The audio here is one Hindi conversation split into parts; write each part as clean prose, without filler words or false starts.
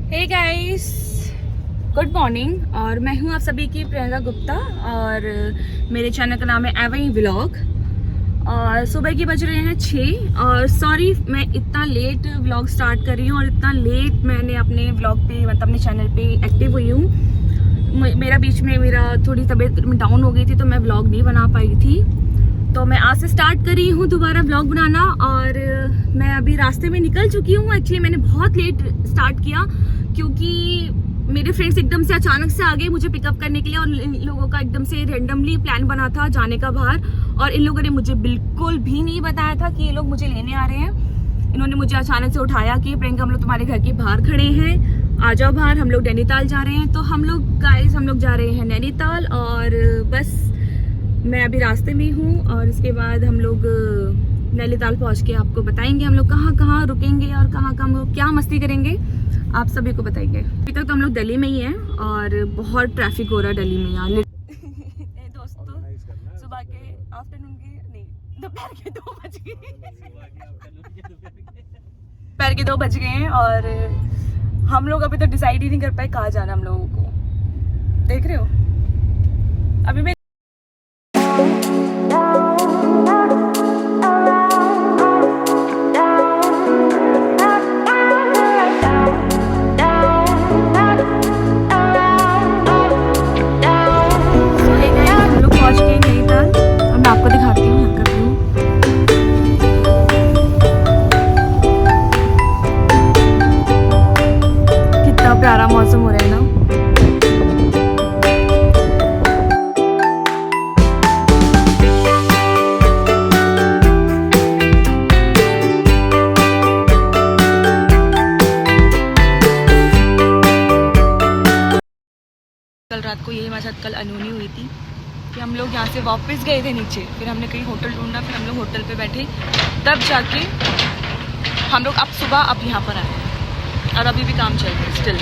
Hey guys, good morning. और मैं हूं आप सभी की प्रियंका गुप्ता और मेरे चैनल का नाम है एवई व्लॉग। और सुबह के बज रहे हैं 6 और सॉरी मैं इतना लेट व्लॉग स्टार्ट कर रही हूं और इतना लेट मैंने अपने व्लॉग पे मतलब अपने चैनल पे एक्टिव हुई हूं। मेरा बीच में थोड़ी तबीयत डाउन हो गई थी तो मैं व्लॉग नहीं बना पाई थी। तो मैं आज से स्टार्ट कर रही हूँ दोबारा व्लॉग बनाना और मैं अभी रास्ते में निकल चुकी हूँ। एक्चुअली मैंने बहुत लेट स्टार्ट किया क्योंकि मेरे फ्रेंड्स एकदम से अचानक से आ गए मुझे पिकअप करने के लिए और इन लोगों का एकदम से रेंडमली प्लान बना था जाने का बाहर। और इन लोगों ने मुझे बिल्कुल भी नहीं बताया था कि ये लोग मुझे लेने आ रहे हैं। इन्होंने मुझे अचानक से उठाया कि प्रियंका हम लोग तुम्हारे घर के बाहर खड़े हैं, आ जाओ बाहर, हम लोग नैनीताल जा रहे हैं। तो हम लोग जा रहे हैं नैनीताल और बस मैं अभी रास्ते में हूँ और इसके बाद हम लोग नैनीताल पहुँच के आपको बताएंगे हम लोग कहाँ कहाँ रुकेंगे और कहाँ हम लोग क्या मस्ती करेंगे, आप सभी को बताएंगे। अभी तक तो हम लोग दिल्ली में ही हैं और बहुत ट्रैफिक हो रहा है दिल्ली में यार। दोस्तों सुबह के आफ्टरनून के नहीं दोपहर के 2 बज गए दोपहर के 2 बज गए हैं और हम लोग अभी तो डिसाइड ही नहीं कर पाए कहाँ जाना हम लोगों को। देख रहे हो अभी मैं आपको दिखाती हूँ यहाँ का व्यू। कितना प्यारा मौसम हो रहा है ना। कल रात को यही हमारे साथ कल अनहोनी हुई थी कि हम लोग यहाँ से वापस गए थे नीचे, फिर हमने कहीं होटल ढूंढा, फिर हम लोग होटल पे बैठे, तब जाके हम लोग अब सुबह अब यहाँ पर आए और अभी भी काम चल रहा है स्टिल।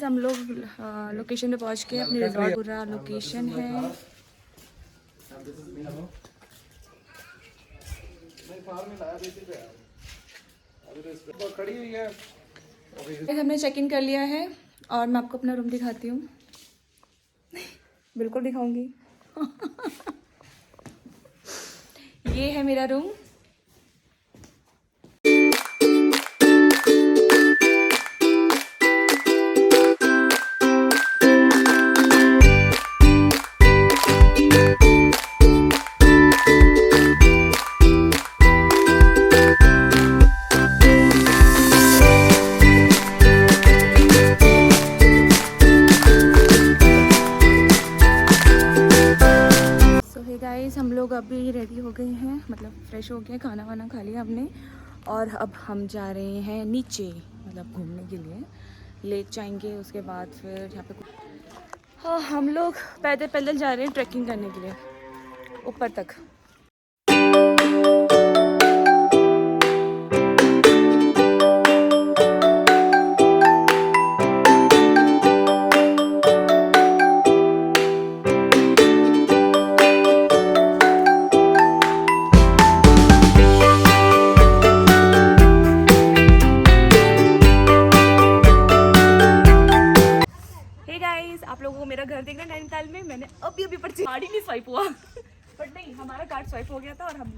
हम लोग लोकेशन पे पहुंच के अपने रिजॉर्ट पूरा लोकेशन है। हमने चेक इन कर लिया है और मैं आपको अपना रूम दिखाती हूँ। बिल्कुल दिखाऊंगी। ये है मेरा रूम। हम लोग अभी रेडी हो गए हैं, मतलब फ्रेश हो गए, खाना वाना खा लिया हमने और अब हम जा रहे हैं नीचे मतलब घूमने के लिए। लेक जाएंगे, उसके बाद फिर यहाँ पे हाँ हम लोग पैदल पैदल जा रहे हैं ट्रैकिंग करने के लिए ऊपर तक। आप लोगों को मेरा घर देखना नैनीताल में, मैंने अभी अभी पर गाड़ी नहीं स्वाइप हुआ बट नहीं हमारा कार्ड स्वाइप हो गया था और हम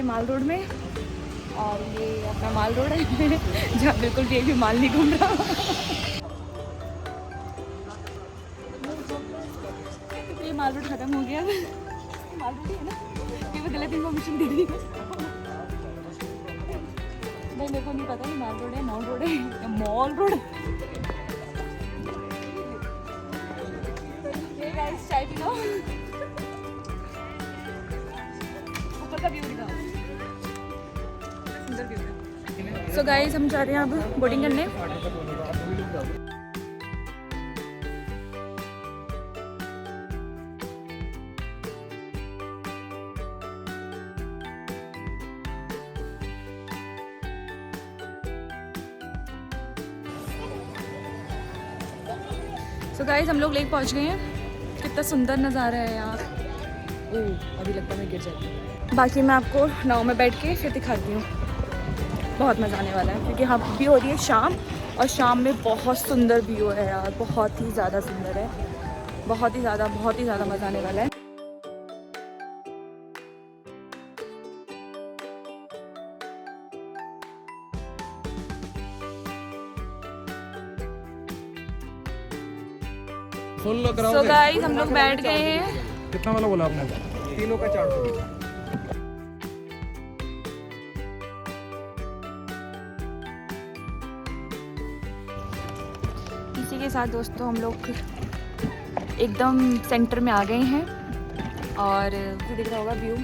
माल रोड में, और ये अपना माल रोड है जहाँ बिल्कुल भी माल नहीं घूम रहा। तो ये माल रोड खत्म हो गया, माल रोड है ना, ये वो गलत इन्फॉर्मेशन दे दी भाई, मेरे को नहीं पता ये माल रोड है मॉल रोड है या मॉल रोड। गाइस चाय पी लो, ऊपर का व्यू दिखाओ। सो गाइस हम जा रहे हैं अब बोटिंग करने। सो गाइस हम लोग लेक पहुंच गए हैं, कितना सुंदर नज़ारा है यार। ओह अभी लगता है मैं गिर जाती। बाकी मैं आपको नाव में बैठ के फिर दिखाती हूँ, बहुत मज़ा आने वाला है क्योंकि यहाँ भी हो रही है शाम, और शाम में बहुत सुंदर व्यू है यार, बहुत ही ज़्यादा सुंदर है, बहुत ही ज़्यादा मज़ा आने वाला है। सो गाइस हम लोग बैठ गए हैं। कितना वाला बोला आपने? तीनों का 400। इसी के साथ दोस्तों हम लोग एकदम सेंटर में आ गए हैं, और दिख रहा होगा व्यू।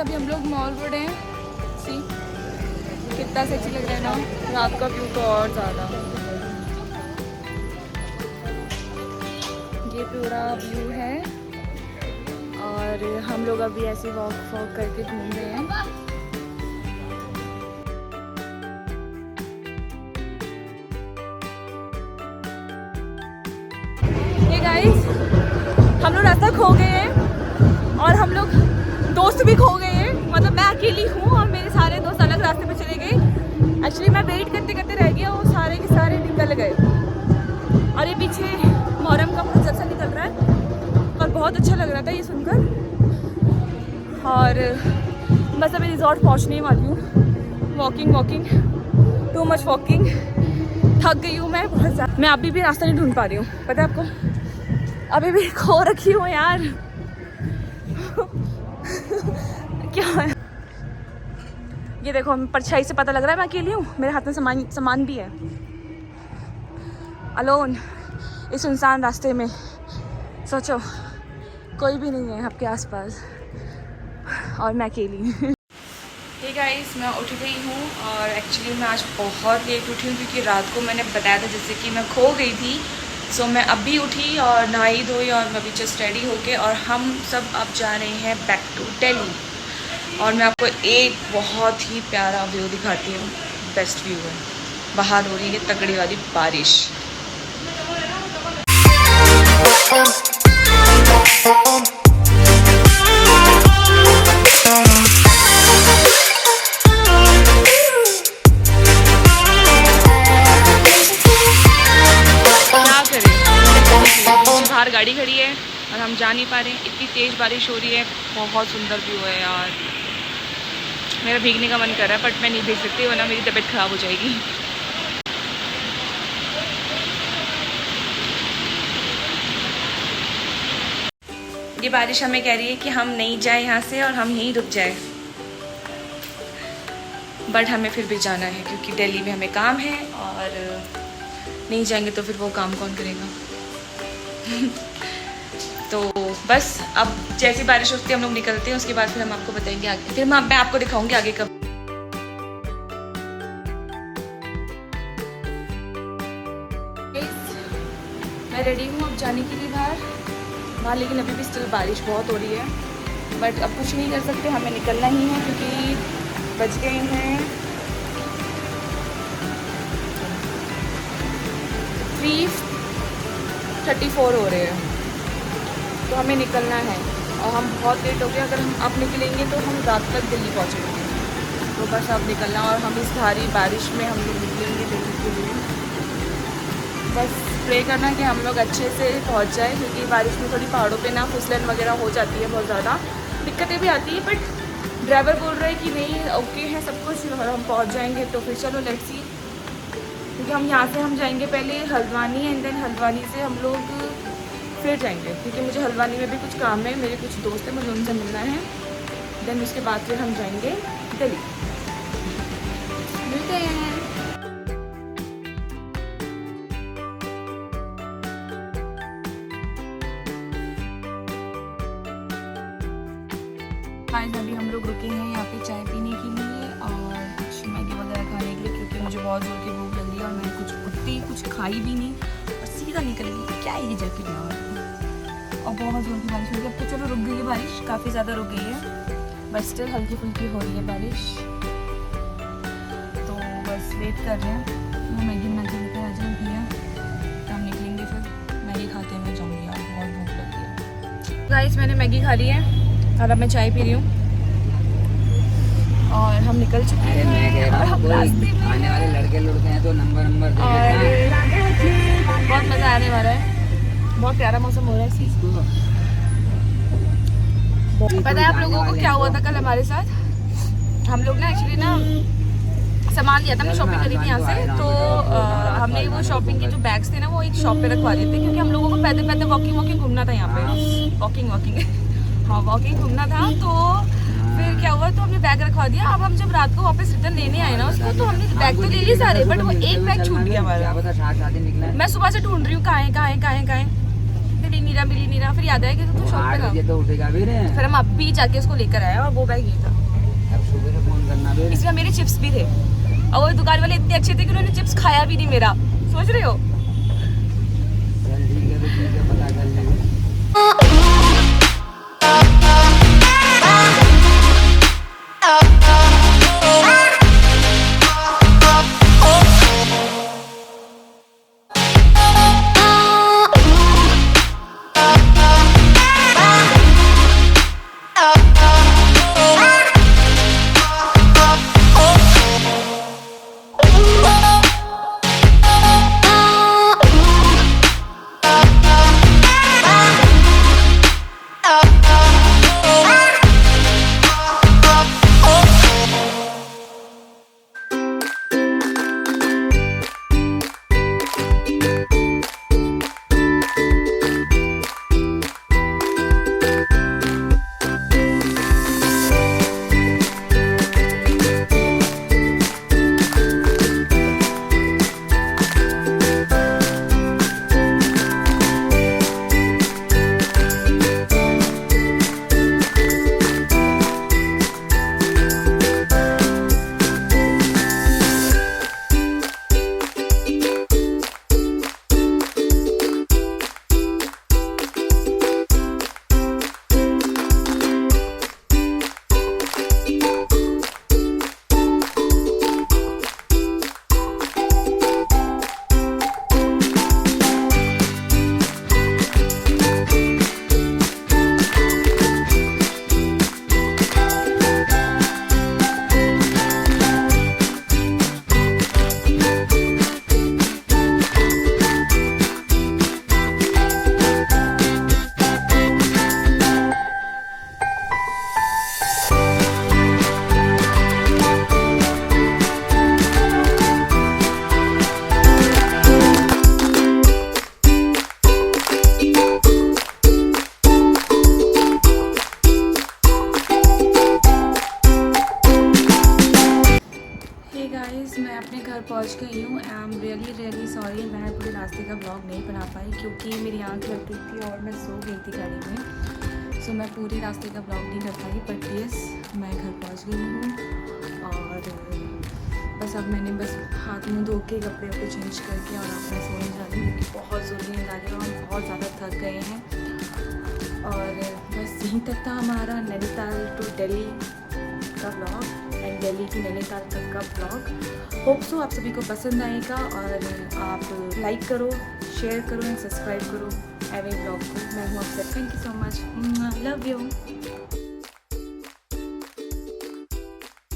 अभी हम लोग मॉल रोड हैं, सी कितना सेक्सी लग रहा है ना, रात का व्यू तो और ज़्यादा। ये पूरा व्यू है, और हम लोग अभी ऐसे वॉक करके घूम रहे हैं। ये गाइस हम लोग रास्ता खो गए हैं, और हम लोग दोस्त भी खो गए हैं, मतलब मैं अकेली हूँ और मेरे सारे दोस्त अलग रास्ते पे चले गए। एक्चुअली मैं वेट करते करते रह गया, वो सारे के सारे निकल गए। और ये पीछे मुहर्रम का बहुत जलसा निकल रहा है, और बहुत अच्छा लग रहा था ये सुनकर। और बस अभी रिजॉर्ट पहुँचने वाली हूँ। वॉकिंग टू मच वॉकिंग, थक गई हूँ मैं बहुत ज़्यादा। मैं अभी भी रास्ता नहीं ढूंढ पा रही हूँ, पता है आपको, अभी भी खो रखी हूँ यार क्या है। ये देखो, परछाई से पता लग रहा है मैं अकेली हूँ, मेरे हाथ में सामान भी है। अलोन इस सुनसान रास्ते में, सोचो कोई भी नहीं है आपके आसपास और मैं अकेली। हे गाइस, मैं उठ गई हूँ और एक्चुअली मैं आज बहुत लेट उठी हूँ क्योंकि रात को मैंने बताया था जैसे कि मैं खो गई थी। सो मैं अभी उठी और नहाई धोई और मैं अभी जस्ट रेडी होके और हम सब अब जा रहे हैं बैक टू दिल्ली। और मैं आपको एक बहुत ही प्यारा व्यू दिखाती हूँ, बेस्ट व्यू है। बाहर हो रही है तगड़ी वाली बारिश। बाहर गाड़ी खड़ी है और हम जा नहीं पा रहे हैं, इतनी तेज़ बारिश हो रही है। बहुत सुंदर व्यू है यार, मेरा भीगने का मन कर रहा है बट मैं नहीं भीग सकती वरना मेरी तबीयत ख़राब हो जाएगी। ये बारिश हमें कह रही है कि हम नहीं जाए यहाँ से और हम यहीं रुक जाए, बट हमें फिर भी जाना है क्योंकि दिल्ली में हमें काम है और नहीं जाएंगे तो फिर वो काम कौन करेगा। तो बस अब जैसी बारिश होती है हम लोग निकलते हैं, उसके बाद फिर हम आपको बताएंगे आगे, फिर मैं आपको दिखाऊंगी आगे कब। मैं रेडी हूँ अब जाने के लिए बाहर, लेकिन अभी भी स्टिल बारिश बहुत हो रही है, बट अब कुछ नहीं कर सकते, हमें निकलना ही है क्योंकि बज गए हैं 3:34 हो रहे हैं, तो हमें निकलना है और हम बहुत लेट हो गए। अगर हम अब निकलेंगे तो हम रात तक दिल्ली पहुँचेंगे, तो बस अब निकलना और हम इस भारी बारिश में हम लोग निकलेंगे दिल्ली के लिए। बस प्रे करना कि हम लोग अच्छे से पहुँच जाए क्योंकि बारिश में थोड़ी पहाड़ों पे ना फिसलन वगैरह हो जाती है, बहुत ज़्यादा दिक्कतें भी आती है, बट ड्राइवर बोल रहा है कि नहीं ओके है सब कुछ और हम पहुँच जाएंगे। तो फिर चलो लेट्स सी, क्योंकि हम यहाँ से हम जाएंगे पहले हल्द्वानी एंड देन हल्द्वानी से हम लोग फिर जाएंगे क्योंकि मुझे हल्द्वानी में भी कुछ काम है, मेरे कुछ दोस्त हैं, मुझे उनसे मिलना है। देन उसके बाद फिर हम जाएंगे दिल्ली। मिलते हैं। आज अभी हम लोग रुके हैं यहाँ पे चाय पीने के लिए और कुछ मैगी वगैरह खाने के लिए क्योंकि मुझे बहुत जोर की भूख लग रही है और मैंने कुछ खाई भी नहीं और सीधा निकल गई। क्या ये जैकेट यार, और बहुत जोर की बारिश हो रही है। अब तो चलो रुक गई है बारिश, काफ़ी ज़्यादा रुक गई है, बस स्टिल हल्की फुल्की हो रही है बारिश। तो बस वेट कर रहे हैं, मैं मैगी बना के लेकर आ जाऊँगी, तो हम निकलेंगे फिर मैगी खाते हुए जाऊँगी यार, बहुत भूख लगी है। गाइस मैंने मैगी खा ली है और अब मैं चाय पी रही हूँ और हम निकल चुके हैं। मैं कह रहा हूँ आने वाले लड़के हैं तो नंबर बहुत मज़ा आने वाला है, बहुत प्यारा मौसम हो रहा है इस चीज़ को। पता है आप लोगों को क्या हुआ था कल हमारे साथ? हम लोग ना एक्चुअली ना सामान लिया था, हमने शॉपिंग करी थी यहाँ से, तो हमने वो शॉपिंग के जो बैग्स थे ना वो एक शॉप पे रखवा लिए थे क्योंकि हम लोगों को पैदल पैदल वॉकिंग घूमना था यहाँ पे, वॉकिंग घूमना था। तो फिर क्या हुआ, तो हमने बैग रखवा दिया। अब हम जब रात को वापस रिटर्न लेने आए ना उसको, तो हमने बैग तो ले लिए सारे, बट वो एक बैग छूट गया हमारा। मैं सुबह से ढूंढ रही हूँ कहाँ है, मिली नहीं रहा। फिर याद आया कि तो शॉप पे था, फिर हम अभी जाके उसको लेकर आए और वो बैग ये था। इसमें मेरे चिप्स भी थे और वो दुकान वाले इतने अच्छे थे कि उन्होंने चिप्स खाया भी नहीं मेरा, सोच रहे हो। ओके गाइस, मैं अपने घर पहुंच गई हूँ। आई एम रियली सॉरी, मैं पूरे रास्ते का ब्लॉग नहीं बना पाई क्योंकि मेरी आँख लग रही थी और मैं सो गई थी गाड़ी में। सो मैं पूरे रास्ते का ब्लॉग नहीं कर पाई, बट यस मैं घर पहुंच गई हूँ। और बस अब मैंने बस हाथ मुँह धो के कपड़े वपड़े चेंज करके और अपना सोने जा रही हूँ क्योंकि बहुत ज़रूरी नींद आ रही है और हम बहुत ज़्यादा थक गए हैं। और बस यहीं तक था हमारा नैनीताल टू दिल्ली का ब्लॉग एंड दिल्ली की नैनीताल तक का ब्लॉग। होप सो आप सभी को पसंद आएगा और आप लाइक करो, शेयर करो एंड सब्सक्राइब करो एवे ब्लॉग को। मैं हूँ अफसर, thank you so much, love you.